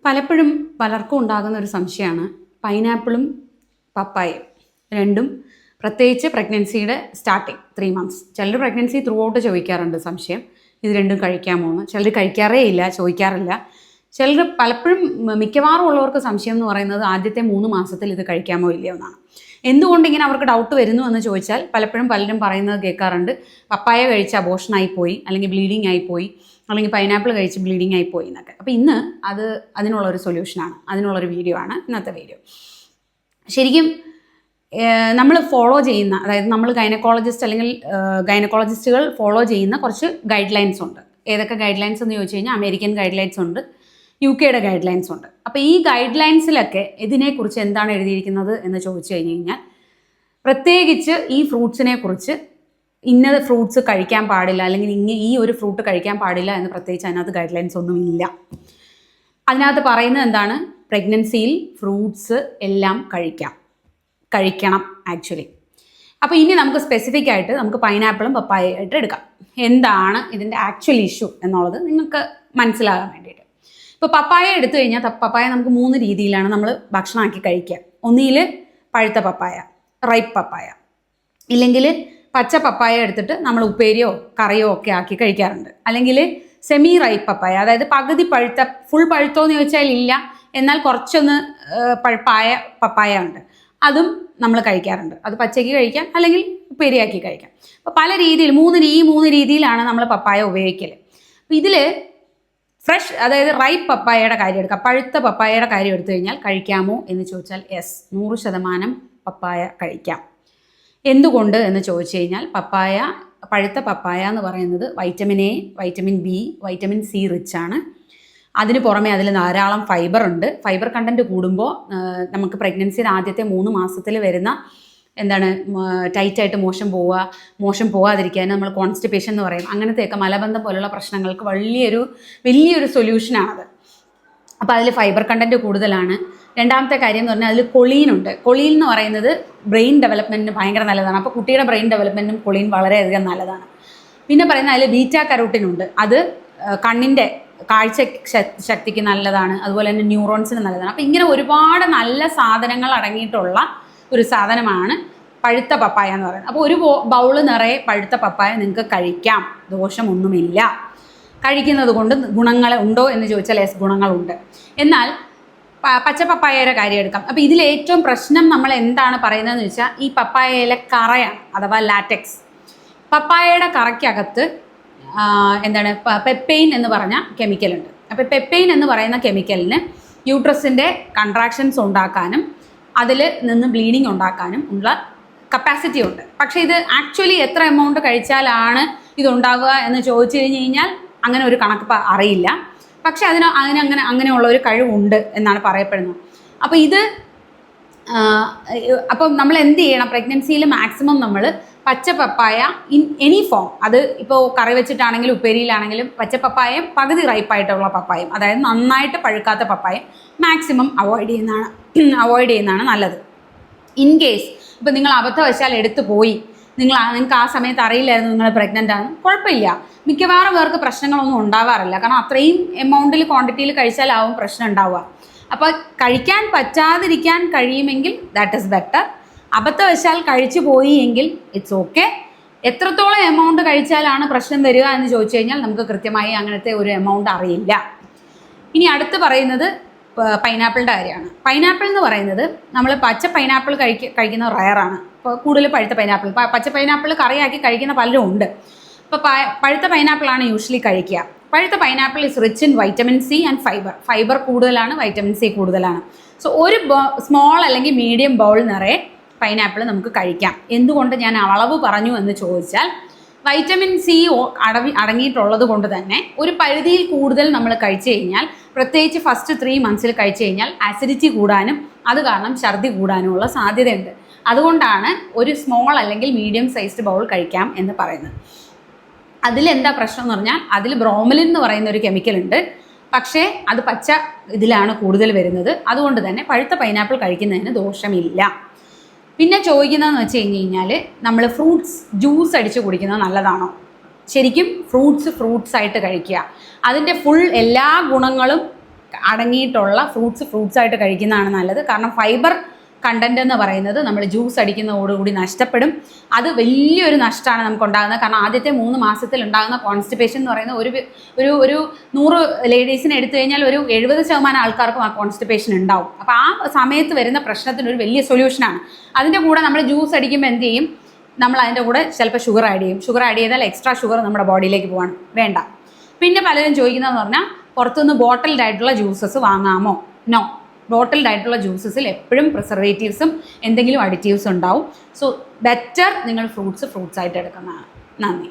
പലപ്പോഴും പലർക്കും ഉണ്ടാകുന്ന ഒരു സംശയമാണ് പൈനാപ്പിളും പപ്പായയും രണ്ടും. പ്രത്യേകിച്ച് പ്രഗ്നൻസിയുടെ സ്റ്റാർട്ടിങ് 3 months ചിലർ പ്രഗ്നൻസി ത്രൂ ഔട്ട് ചോദിക്കാറുണ്ട് സംശയം, ഇത് രണ്ടും കഴിക്കാമോ എന്ന്. ചിലർ കഴിക്കാറേ ഇല്ല, ചോദിക്കാറില്ല. ചിലർ പലപ്പോഴും മിക്കവാറും ഉള്ളവർക്ക് സംശയം എന്ന് പറയുന്നത് ആദ്യത്തെ 3 മാസത്തിൽ ഇത് കഴിക്കാമോ ഇല്ലയോ എന്നാണ്. എന്തുകൊണ്ട് ഇങ്ങനെ അവർക്ക് ഡൗട്ട് വരുന്നു എന്ന് ചോദിച്ചാൽ പലപ്പോഴും പലരും പറയുന്നത് കേൾക്കാറുണ്ട്, പപ്പായ കഴിച്ച് അബോർഷനായി പോയി, അല്ലെങ്കിൽ ബ്ലീഡിങ് ആയിപ്പോയി, അല്ലെങ്കിൽ പൈനാപ്പിൾ കഴിച്ച് ബ്ലീഡിങ് ആയി പോയി എന്നൊക്കെ. അപ്പോൾ ഇന്ന് അതിനുള്ളൊരു സൊല്യൂഷനാണ്, അതിനുള്ളൊരു വീഡിയോ ആണ് ഇന്നത്തെ വീഡിയോ. ശരിക്കും നമ്മൾ ഫോളോ ചെയ്യുന്ന, അതായത് നമ്മൾ ഗൈനക്കോളജിസ്റ്റ് അല്ലെങ്കിൽ ഗൈനക്കോളജിസ്റ്റുകൾ ഫോളോ ചെയ്യുന്ന കുറച്ച് ഗൈഡ് ലൈൻസ് ഉണ്ട്. ഏതൊക്കെ ഗൈഡ് ലൈൻസ് എന്ന് ചോദിച്ചു കഴിഞ്ഞാൽ അമേരിക്കൻ ഗൈഡ് ലൈൻസ് ഉണ്ട്, UK ഗൈഡ് ലൈൻസ് ഉണ്ട്. അപ്പോൾ ഈ ഗൈഡ് ലൈൻസിലൊക്കെ ഇതിനെക്കുറിച്ച് എന്താണ് എഴുതിയിരിക്കുന്നത് എന്ന് ചോദിച്ചു കഴിഞ്ഞാൽ, പ്രത്യേകിച്ച് ഈ ഫ്രൂട്ട്സിനെ കുറിച്ച് ഇന്നത് ഫ്രൂട്ട്സ് കഴിക്കാൻ പാടില്ല, അല്ലെങ്കിൽ ഈ ഒരു ഫ്രൂട്ട് കഴിക്കാൻ പാടില്ല എന്ന് പ്രത്യേകിച്ച് അതിനകത്ത് ഗൈഡ് ലൈൻസ് ഒന്നും ഇല്ല. അതിനകത്ത് പറയുന്നത് എന്താണ്, പ്രഗ്നൻസിയിൽ ഫ്രൂട്ട്സ് എല്ലാം കഴിക്കണം ആക്ച്വലി. അപ്പോൾ ഇനി നമുക്ക് സ്പെസിഫിക് ആയിട്ട് നമുക്ക് പൈനാപ്പിളും പപ്പായയായിട്ട് എടുക്കാം. എന്താണ് ഇതിൻ്റെ ആക്ച്വൽ ഇഷ്യൂ എന്നുള്ളത് നിങ്ങൾക്ക് മനസ്സിലാകാൻ വേണ്ടിയിട്ട്. ഇപ്പോൾ പപ്പായ എടുത്തു കഴിഞ്ഞാൽ പപ്പായ നമുക്ക് 3 രീതിയിലാണ് നമ്മൾ ഭക്ഷണമാക്കി കഴിക്കുക. ഒന്നിൽ പഴുത്ത പപ്പായ, റൈപ്പ് പപ്പായ, ഇല്ലെങ്കിൽ പച്ച പപ്പായ എടുത്തിട്ട് നമ്മൾ ഉപ്പേരിയോ കറിയോ ഒക്കെ ആക്കി കഴിക്കാറുണ്ട്. അല്ലെങ്കിൽ സെമി റൈപ്പ് പപ്പായ, അതായത് പകുതി പഴുത്ത, ഫുൾ പഴുത്തോ എന്ന് ചോദിച്ചാൽ ഇല്ല, എന്നാൽ കുറച്ചൊന്ന് പഴുപ്പായ പപ്പായ ഉണ്ട്, അതും നമ്മൾ കഴിക്കാറുണ്ട്. അത് പച്ചയ്ക്ക് കഴിക്കാം, അല്ലെങ്കിൽ ഉപ്പേരിയാക്കി കഴിക്കാം. അപ്പോൾ പല രീതിയിൽ ഈ മൂന്ന് രീതിയിലാണ് നമ്മൾ പപ്പായ ഉപയോഗിക്കൽ. അപ്പോൾ ഇതിൽ ഫ്രഷ്, അതായത് റൈപ്പ് പപ്പായയുടെ കാര്യം എടുക്കാം. പഴുത്ത പപ്പായയുടെ കാര്യം എടുത്തു കഴിഞ്ഞാൽ കഴിക്കാമോ എന്ന് ചോദിച്ചാൽ യെസ്, 100% പപ്പായ കഴിക്കാം. എന്തുകൊണ്ട് എന്ന് ചോദിച്ചു കഴിഞ്ഞാൽ പഴുത്ത പപ്പായ എന്ന് പറയുന്നത് vitamin A, vitamin B, vitamin C rich ആണ്. അതിന് പുറമെ അതിൽ ധാരാളം ഫൈബർ ഉണ്ട്. ഫൈബർ കണ്ടൻറ്റ് കൂടുമ്പോൾ നമുക്ക് പ്രഗ്നൻസിയുടെ ആദ്യത്തെ 3 മാസത്തിൽ വരുന്ന ടൈറ്റായിട്ട് മോശം പോകാതിരിക്കാൻ നമ്മൾ കോൺസ്റ്റിപ്പേഷൻ എന്ന് പറയും, അങ്ങനത്തെയൊക്കെ മലബന്ധം പോലുള്ള പ്രശ്നങ്ങൾക്ക് വലിയൊരു സൊല്യൂഷനാണത്. അപ്പോൾ അതിൽ ഫൈബർ കണ്ടൻറ്റ് കൂടുതലാണ്. രണ്ടാമത്തെ കാര്യം എന്ന് പറഞ്ഞാൽ അതിൽ കൊളീനുണ്ട്. കൊളീൻ എന്ന് പറയുന്നത് ബ്രെയിൻ ഡെവലപ്മെൻറ്റിന് ഭയങ്കര നല്ലതാണ്. അപ്പോൾ കുട്ടിയുടെ ബ്രെയിൻ ഡെവലപ്മെൻറ്റിനും കൊളീൻ വളരെയധികം നല്ലതാണ്. പിന്നെ പറയുന്നത് അതിൽ ബീറ്റാ കരോട്ടിൻ ഉണ്ട്. അത് കണ്ണിൻ്റെ കാഴ്ച ശക്തിക്ക് നല്ലതാണ്, അതുപോലെ തന്നെ ന്യൂറോൺസിന് നല്ലതാണ്. അപ്പോൾ ഇങ്ങനെ ഒരുപാട് നല്ല സാധനങ്ങൾ അടങ്ങിയിട്ടുള്ള ഒരു സാധനമാണ് പഴുത്ത പപ്പായ എന്ന് പറയുന്നത്. അപ്പോൾ ഒരു ബൗള് നിറയെ പഴുത്ത പപ്പായ നിങ്ങൾക്ക് കഴിക്കാം, ദോഷമൊന്നുമില്ല. കഴിക്കുന്നത് കൊണ്ട് ഗുണങ്ങൾ ഉണ്ടോ എന്ന് ചോദിച്ചാൽ യെസ്, ഗുണങ്ങളുണ്ട്. എന്നാൽ പച്ച പപ്പായയുടെ കാര്യം എടുക്കാം. അപ്പോൾ ഇതിൽ ഏറ്റവും പ്രശ്നം നമ്മൾ എന്താണ് പറയുന്നതെന്ന് വെച്ചാൽ ഈ പപ്പായയിലെ കറയാണ്, അഥവാ ലാറ്റക്സ്. പപ്പായയുടെ കറയ്ക്കകത്ത് പെപ്പെയിൻ എന്ന് പറഞ്ഞ കെമിക്കലുണ്ട്. അപ്പോൾ പെപ്പെയിൻ എന്ന് പറയുന്ന കെമിക്കലിന് യൂട്രസിൻ്റെ കൺട്രാക്ഷൻസ് ഉണ്ടാക്കാനും അതിൽ നിന്ന് ബ്ലീഡിങ് ഉണ്ടാക്കാനും ഉള്ള കപ്പാസിറ്റി ഉണ്ട്. പക്ഷേ ഇത് ആക്ച്വലി എത്ര എമൗണ്ട് കഴിച്ചാലാണ് ഇതുണ്ടാകുക എന്ന് ചോദിച്ചു കഴിഞ്ഞാൽ അങ്ങനെ ഒരു കണക്ക് അറിയില്ല. പക്ഷെ അങ്ങനെയുള്ള ഒരു കഴിവുണ്ട് എന്നാണ് പറയപ്പെടുന്നത്. അപ്പോൾ നമ്മൾ എന്ത് ചെയ്യണം, പ്രഗ്നൻസിയിൽ മാക്സിമം നമ്മൾ പച്ച പപ്പായ ഇൻ എനി ഫോം, അത് ഇപ്പോൾ കറി വെച്ചിട്ടാണെങ്കിലും ഉപ്പേരിയിലാണെങ്കിലും പച്ച പപ്പായയും പകുതി റൈപ്പായിട്ടുള്ള പപ്പായയും, അതായത് നന്നായിട്ട് പഴുക്കാത്ത പപ്പായയും മാക്സിമം അവോയ്ഡ് ചെയ്യുന്നതാണ് നല്ലത്. ഇൻ കേസ് ഇപ്പോൾ നിങ്ങൾ അബദ്ധവശാൽ എടുത്തു പോയി, നിങ്ങൾക്ക് ആ സമയത്ത് അറിയില്ലായിരുന്നു നിങ്ങൾ പ്രഗ്നൻ്റ് ആണ്, കുഴപ്പമില്ല. മിക്കവാറും പേർക്ക് പ്രശ്നങ്ങളൊന്നും ഉണ്ടാവാറില്ല. കാരണം അത്രയും എമൗണ്ടിൽ ക്വാണ്ടിറ്റിയിൽ കഴിച്ചാലാവും പ്രശ്നം ഉണ്ടാവുക. അപ്പോൾ കഴിക്കാൻ പറ്റാതിരിക്കാൻ കഴിയുമെങ്കിൽ ദാറ്റ് ഈസ് ബെറ്റർ. അബദ്ധവശാൽ കഴിച്ചു പോയി എങ്കിൽ ഇറ്റ്സ് ഓക്കെ. എത്രത്തോളം എമൗണ്ട് കഴിച്ചാലാണ് പ്രശ്നം വരിക എന്ന് ചോദിച്ചു കഴിഞ്ഞാൽ നമുക്ക് കൃത്യമായി അങ്ങനത്തെ ഒരു എമൗണ്ട് അറിയില്ല. ഇനി അടുത്ത് പറയുന്നത് പൈനാപ്പിളിൻ്റെ കാര്യമാണ്. പൈനാപ്പിൾ എന്ന് പറയുന്നത് നമ്മൾ പച്ച പൈനാപ്പിൾ കഴിക്കുന്ന റയറാണ്. ഇപ്പോൾ കൂടുതൽ പഴുത്ത പൈനാപ്പിൾ, പച്ച പൈനാപ്പിൾ കറിയാക്കി കഴിക്കുന്ന പലരും ഉണ്ട്. ഇപ്പോൾ പഴുത്ത പൈനാപ്പിളാണ് യൂഷ്വലി കഴിക്കുക. പഴുത്ത pineapple is rich in vitamin C and fibre കൂടുതലാണ്, വൈറ്റമിൻ C കൂടുതലാണ്. സോ ഒരു സ്മോൾ അല്ലെങ്കിൽ മീഡിയം ബൗൾ നിറയെ പൈനാപ്പിൾ നമുക്ക് കഴിക്കാം. എന്തുകൊണ്ട് ഞാൻ അളവ് പറഞ്ഞു എന്ന് ചോദിച്ചാൽ വൈറ്റമിൻ C അടങ്ങിയിട്ടുള്ളത് കൊണ്ട് തന്നെ ഒരു പരിധിയിൽ കൂടുതൽ നമ്മൾ കഴിച്ചു കഴിഞ്ഞാൽ, പ്രത്യേകിച്ച് ഫസ്റ്റ് 3 months കഴിച്ചു കഴിഞ്ഞാൽ ആസിഡിറ്റി കൂടാനും അത് കാരണം ഛർദി കൂടാനുമുള്ള സാധ്യതയുണ്ട്. അതുകൊണ്ടാണ് ഒരു സ്മോൾ അല്ലെങ്കിൽ മീഡിയം സൈസ്ഡ് ബൗൾ കഴിക്കാം എന്ന് പറയുന്നത്. അതിലെന്താ പ്രശ്നം എന്ന് പറഞ്ഞാൽ അതിൽ ബ്രോമലിൻ എന്ന് പറയുന്ന ഒരു കെമിക്കൽ ഉണ്ട്. പക്ഷേ അത് പച്ച ഇതിലാണ് കൂടുതൽ വരുന്നത്. അതുകൊണ്ട് തന്നെ പഴുത്ത പൈനാപ്പിൾ കഴിക്കുന്നതിന് ദോഷമില്ല. പിന്നെ ചോദിക്കുന്നതെന്ന് വെച്ച് കഴിഞ്ഞാൽ നമ്മൾ ഫ്രൂട്ട്സ് ജ്യൂസ് അടിച്ച് കുടിക്കുന്നത് നല്ലതാണോ? ശരിക്കും ഫ്രൂട്ട്സ് ആയിട്ട് കഴിക്കുക. അതിൻ്റെ ഫുൾ എല്ലാ ഗുണങ്ങളും അടങ്ങിയിട്ടുള്ള ഫ്രൂട്ട്സ് ആയിട്ട് കഴിക്കുന്നതാണ് നല്ലത്. കാരണം ഫൈബർ കണ്ടന്റ് എന്ന് പറയുന്നത് നമ്മൾ ജ്യൂസ് അടിക്കുന്നതോടുകൂടി നഷ്ടപ്പെടും. അത് വലിയൊരു നഷ്ടമാണ് നമുക്ക് ഉണ്ടാകുന്നത്. കാരണം ആദ്യത്തെ 3 മാസത്തിൽ ഉണ്ടാകുന്ന കോൺസ്റ്റിപ്പേഷൻ എന്ന് പറയുന്നത് ഒരു 100 ലേഡീസിനെ എടുത്തു കഴിഞ്ഞാൽ ഒരു 70% ആൾക്കാർക്കും ആ കോൺസ്റ്റിപ്പേഷൻ ഉണ്ടാവും. അപ്പോൾ ആ സമയത്ത് വരുന്ന പ്രശ്നത്തിന് ഒരു വലിയ സൊല്യൂഷനാണ്. അതിൻ്റെ കൂടെ നമ്മൾ ജ്യൂസ് അടിക്കുമ്പോൾ എന്ത് ചെയ്യും, നമ്മൾ അതിൻ്റെ കൂടെ ചിലപ്പോൾ ഷുഗർ ആഡ് ചെയ്യും. ഷുഗർ ആഡ് ചെയ്താൽ എക്സ്ട്രാ ഷുഗർ നമ്മുടെ ബോഡിയിലേക്ക് പോകാൻ വേണ്ട. പിന്നെ പലരും ചോദിക്കുന്നതെന്ന് പറഞ്ഞാൽ പുറത്തുനിന്ന് ബോട്ടിൽഡ് ആയിട്ടുള്ള ജ്യൂസസ് വാങ്ങാമോ? നോ. ബോട്ടിൽഡ് ആയിട്ടുള്ള ജ്യൂസസിൽ എപ്പോഴും പ്രിസർവേറ്റീവ്സും എന്തെങ്കിലും അഡിറ്റീവ്സും ഉണ്ടാവും. സോ ബെറ്റർ നിങ്ങൾ ഫ്രൂട്ട്സ് ആയിട്ട് എടുക്കുന്നതാണ്. നന്ദി.